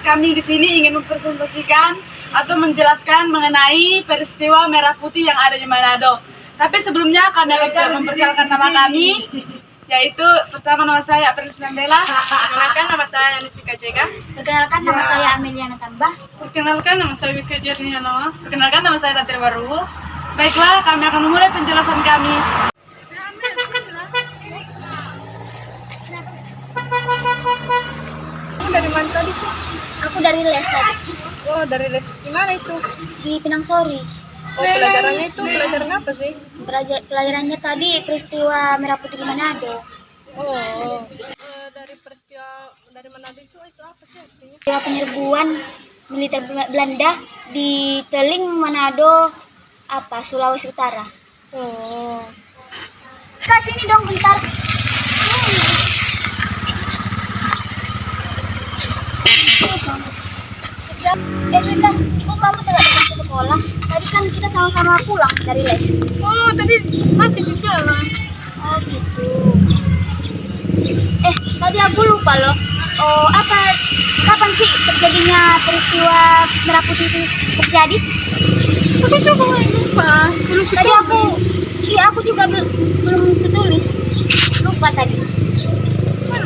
kami di sini ingin mempresentasikan atau menjelaskan mengenai peristiwa Merah Putih yang ada di Manado. Tapi sebelumnya kami akan memperkenalkan nama kami, yaitu pertama nama saya Aprilis Mandela. Perkenalkan nama saya Yanifika Jega. Perkenalkan nama saya Ameliana Tambah. Perkenalkan nama saya Wika Jerniana. Perkenalkan nama saya Tatri Baru. Baiklah, kami akan memulai penjelasan kami. Kamu dari mana tadi sih? Aku dari les tadi, Oh, dari les gimana itu? di Pinang Sori. Oh, pelajarannya itu pelajaran apa sih? Pelajarannya tadi peristiwa Merah Putih di Manado. Oh, dari peristiwa dari Manado itu apa sih artinya? Peristiwa penyerbuan militer Belanda di Teling Manado, Sulawesi Utara. Oh, Kak, sini dong bentar. Linda, kok kamu tidak datang ke sekolah? Tadi kan kita sama-sama pulang dari les. oh tadi macet di jalan. Oh gitu. Tadi aku lupa loh. Kapan sih terjadinya peristiwa Merah Putih itu terjadi? Aku juga lupa. Belum Tadi aku juga belum ketulis. Lupa tadi.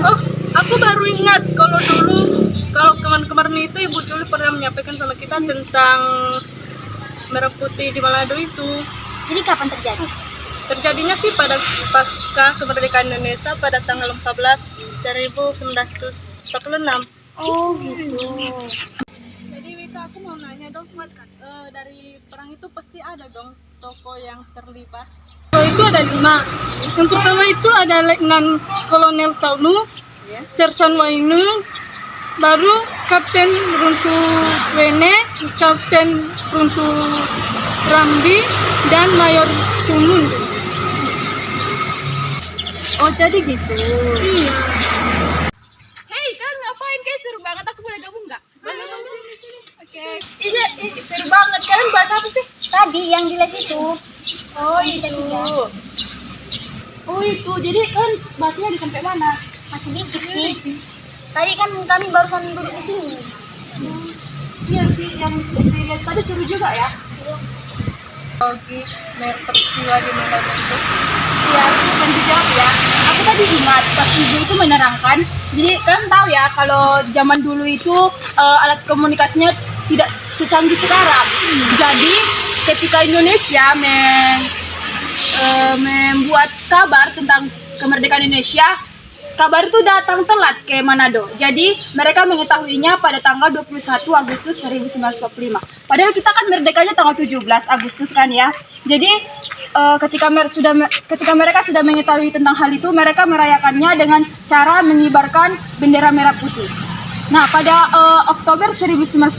Oh, aku baru ingat kalau kemarin itu Ibu Juli pernah menyampaikan sama kita tentang Merah Putih di Manado itu. Jadi kapan terjadi? Terjadinya sih pada pasca kemerdekaan Indonesia pada tanggal 14 1946. Oh gitu. Jadi Wika, aku mau nanya dong, dari perang itu pasti ada dong tokoh yang terlibat. Oh, itu ada 5. Yang pertama itu ada Letnan Kolonel Taunu, Sersan Wainu, baru Kapten Runtu Wene, Kapten Runtu Rambi, dan Mayor Tumun. Oh, jadi gitu. Iya. Hei, kan ngapain? Kayak seru banget, aku boleh gabung nggak? Boleh. Oke. Iya, seru banget. Kalian bahas apa sih? Tadi yang di les itu. Oh, itu. Oh, itu. Jadi kan bahasnya di sampai mana? Masih dikit sih. Tadi kan kami barusan duduk di sini. Iya sih, yang di les tadi seru juga ya. Lagi peristiwa di Manado itu. Iya, itu kan dijawab ya. Aku tadi ingat pas ibu itu menerangkan. Jadi kan tahu ya kalau zaman dulu itu alat komunikasinya tidak secanggih sekarang. Jadi ketika Indonesia membuat kabar tentang kemerdekaan Indonesia, kabar itu datang telat ke Manado. Jadi mereka mengetahuinya pada tanggal 21 Agustus 1945. Padahal kita kan merdekanya tanggal 17 Agustus kan ya. Jadi ketika mereka sudah mengetahui tentang hal itu, mereka merayakannya dengan cara mengibarkan bendera merah putih. Nah, pada Oktober 1945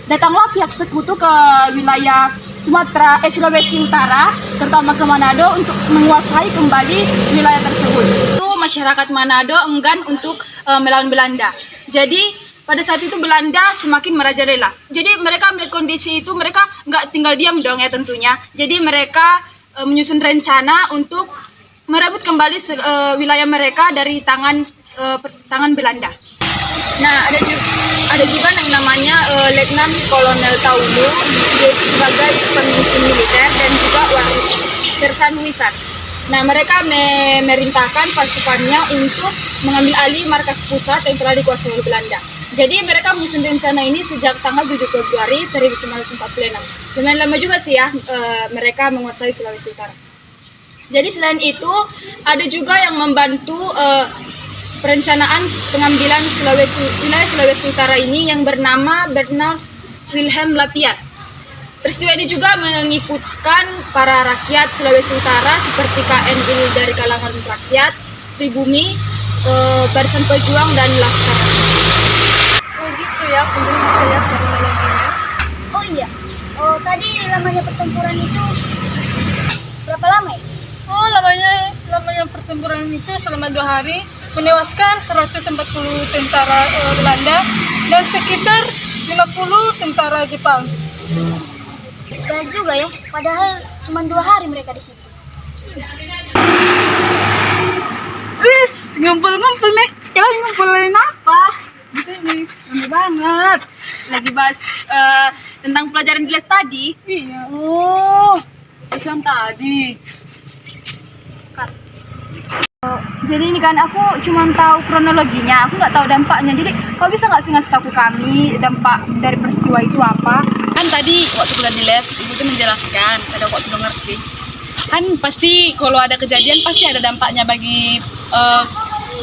datanglah pihak sekutu ke wilayah Sulawesi Utara, terutama ke Manado untuk menguasai kembali wilayah tersebut. Itu masyarakat Manado enggan untuk melawan Belanda. Jadi pada saat itu Belanda semakin merajalela. Jadi mereka melihat kondisi itu, mereka nggak tinggal diam dong ya tentunya. Jadi mereka menyusun rencana untuk merebut kembali wilayah mereka dari tangan Belanda. Nah, ada juga yang namanya Letnan Kolonel Taunu, yaitu sebagai pemimpin militer dan juga Sersan Wisan. Nah, mereka memerintahkan pasukannya untuk mengambil alih markas pusat yang telah dikuasai oleh Belanda. Jadi mereka menyusun rencana ini sejak tanggal 7 Februari 1946. Lumayan lama juga sih ya mereka menguasai Sulawesi Utara. Jadi selain itu ada juga yang membantu perencanaan pengambilan wilayah Sulawesi Utara ini yang bernama Bernard Wilhelm Lapiat. Peristiwa ini juga mengikutkan para rakyat Sulawesi Utara seperti KNU dari kalangan rakyat, pribumi, barisan pejuang, dan laskar. Oh gitu ya, pendengar ya kronologinya. Oh iya. Oh, tadi lamanya pertempuran itu berapa lama ya? Oh, lamanya pertempuran itu selama 2 hari, menewaskan 140 tentara Belanda dan sekitar 50 tentara Jepang. Betul juga ya, padahal cuma 2 hari mereka di situ. Wis, ngumpul-ngumpul nih. Kalian ngumpulin apa? Rame banget. Lagi bahas tentang pelajaran di les tadi. Iya. Oh, yang tadi. Jadi ini kan aku cuma tahu kronologinya, aku nggak tahu dampaknya. Jadi kau bisa nggak sih ngasih tahu ke kami dampak dari peristiwa itu apa? Kan tadi waktu bulan di les ibu tuh menjelaskan, ada waktu dengar sih, kan pasti kalau ada kejadian pasti ada dampaknya bagi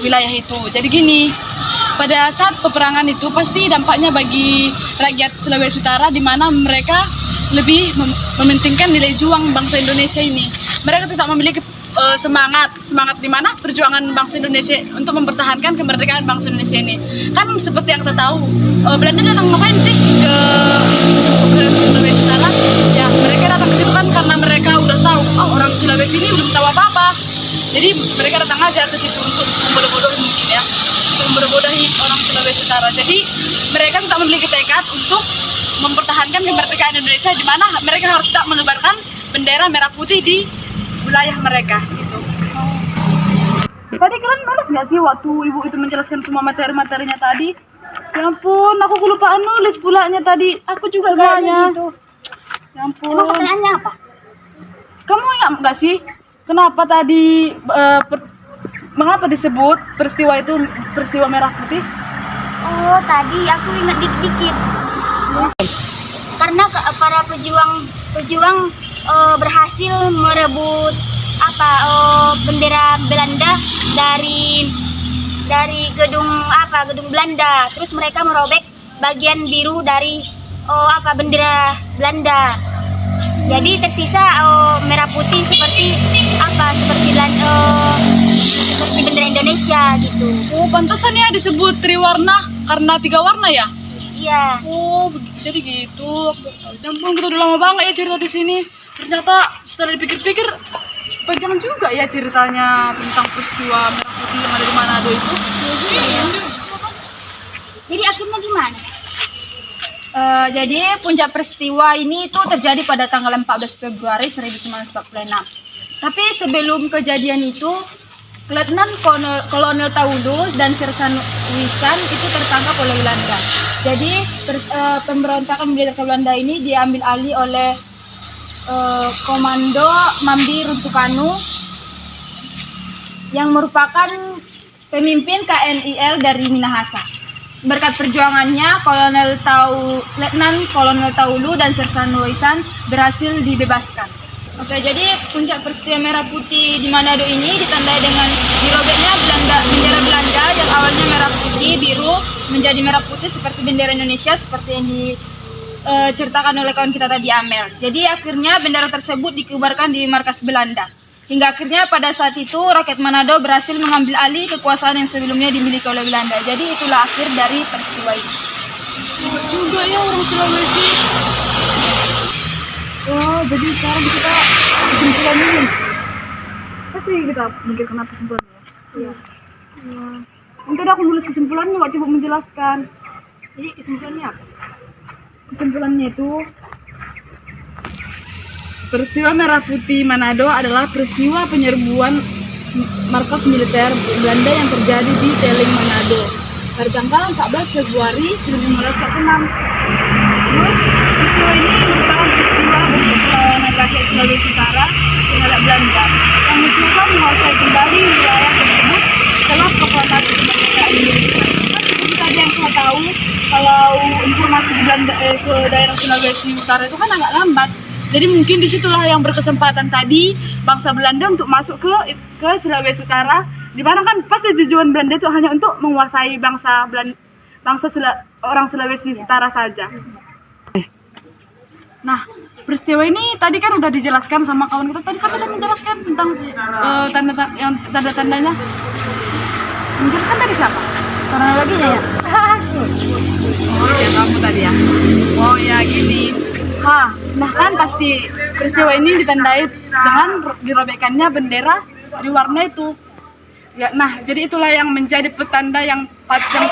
wilayah itu. Jadi gini, pada saat peperangan itu pasti dampaknya bagi rakyat Sulawesi Utara, di mana mereka lebih mementingkan nilai juang bangsa Indonesia ini. Mereka tidak memiliki semangat di mana perjuangan bangsa Indonesia untuk mempertahankan kemerdekaan bangsa Indonesia ini. Kan seperti yang kita tahu, Belanda datang ngapain sih ke Sulawesi Utara? Ya mereka datang ke situ kan karena mereka udah tahu, orang Sulawesi ini belum tahu apa-apa. Jadi mereka datang aja ke situ untuk membodoh-bodohi mungkin ya, untuk membodoh-bodohi orang Sulawesi Utara. Jadi mereka tidak memiliki tekad untuk mempertahankan kemerdekaan Indonesia, di mana mereka harus tak menebarkan bendera merah putih di wilayah mereka gitu. Tadi kalian nulis nggak sih waktu ibu itu menjelaskan semua materi-materinya tadi? Ya ampun, aku kelupaan nulis pulanya tadi. Aku juga kayaknya. Gitu. Ya ampun. Emang pertanyaannya apa? Kamu ingat nggak sih kenapa tadi mengapa disebut peristiwa itu peristiwa merah putih? Oh, tadi aku ingat dikit-dikit. Karena para pejuang berhasil merebut bendera Belanda dari gedung Belanda. Terus mereka merobek bagian biru dari bendera Belanda. Jadi tersisa merah putih seperti bendera Indonesia gitu. Oh, pantesan ya disebut triwarna karena 3 warna ya? Iya. Oh, jadi gitu. Ya ampun, kita udah lama banget ya cerita di sini. Ternyata setelah dipikir-pikir panjang juga ya ceritanya tentang peristiwa merah putih yang ada di Manado itu. Jadi akhirnya gimana? Jadi puncak peristiwa ini itu terjadi pada tanggal 14 Februari 1946. Tapi sebelum kejadian itu, Letnan Kolonel Taulu dan Sersan Wisan itu tertangkap oleh Belanda. Jadi pemberontakan militer Belanda ini diambil alih oleh Komando Mambi Runtukanu yang merupakan pemimpin KNIL dari Minahasa. Berkat perjuangannya, Letnan Kolonel Taulu dan Sersan Wisan berhasil dibebaskan. Oke, jadi puncak peristiwa merah putih di Manado ini ditandai dengan dirobeknya bendera Belanda yang awalnya merah putih biru menjadi merah putih seperti bendera Indonesia seperti yang diceritakan oleh kawan kita tadi Amel. Jadi akhirnya bendera tersebut dikubarkan di markas Belanda. Hingga akhirnya pada saat itu rakyat Manado berhasil mengambil alih kekuasaan yang sebelumnya dimiliki oleh Belanda. Jadi itulah akhir dari peristiwa ini. Hebat juga ya orang Sulawesi. Oh, jadi sekarang kita kesimpulan ini. Pasti kita mikirkan apa kesimpulannya. Iya. Nanti aku nulis kesimpulannya, Wak coba menjelaskan. Jadi kesimpulannya apa? Kesimpulannya itu peristiwa merah putih Manado adalah peristiwa penyerbuan markas militer Belanda yang terjadi di Teleng Manado pada tanggal 14 Februari 1946. Terus peristiwa ini merupakan peristiwa bentuk perlawanan rakyat Sulawesi Utara terhadap Belanda yang mencoba menguasai kembali wilayah tersebut setelah proklamasi kemerdekaan Indonesia. Seperti tadi yang kita tahu, kalau informasi di Belanda ke daerah Sulawesi Utara itu kan agak lambat. Jadi mungkin disitulah yang berkesempatan tadi bangsa Belanda untuk masuk ke Sulawesi Utara, di mana kan pasti tujuan Belanda itu hanya untuk menguasai orang Sulawesi Utara saja. Nah, peristiwa ini tadi kan udah dijelaskan sama kawan kita tadi. Siapa yang menjelaskan tentang tanda-tandanya? Menjelaskan tadi siapa? Kronologinya ya? Oh ya, kamu tadi ya. Oh ya, gini. Nah kan pasti peristiwa ini ditandai dengan dirobekannya bendera di warna itu. Ya, nah jadi itulah yang menjadi petanda yang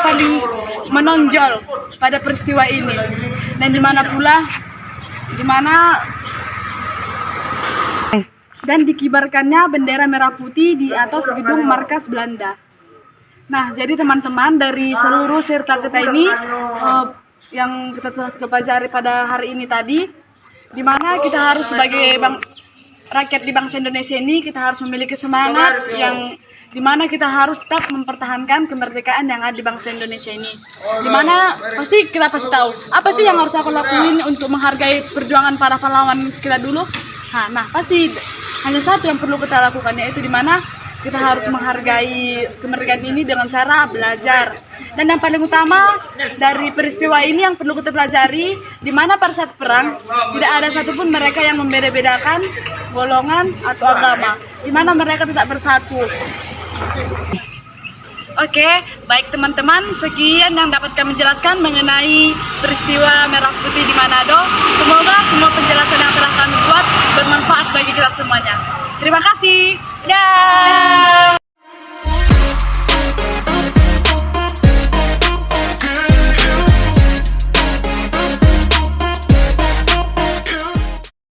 paling menonjol pada peristiwa ini. Dan dan dikibarkannya bendera merah putih di atas gedung markas Belanda. Nah, jadi teman-teman, dari seluruh cerita kita ini yang kita telah pelajari pada hari ini tadi, di mana kita harus sebagai rakyat di bangsa Indonesia ini, kita harus memiliki semangat yang dimana kita harus tetap mempertahankan kemerdekaan yang ada di bangsa Indonesia ini. Dimana pasti kita pasti tahu apa sih yang harus aku lakuin untuk menghargai perjuangan para pahlawan kita dulu. Nah pasti hanya satu yang perlu kita lakukan, yaitu dimana kita harus menghargai kemerdekaan ini dengan cara belajar. Dan yang paling utama dari peristiwa ini yang perlu kita pelajari, di mana pada saat perang tidak ada satupun mereka yang membeda-bedakan golongan atau agama, di mana mereka tetap bersatu. Oke, baik teman-teman, sekian yang dapat kami jelaskan mengenai peristiwa Merah Putih di Manado. Semoga semua penjelasan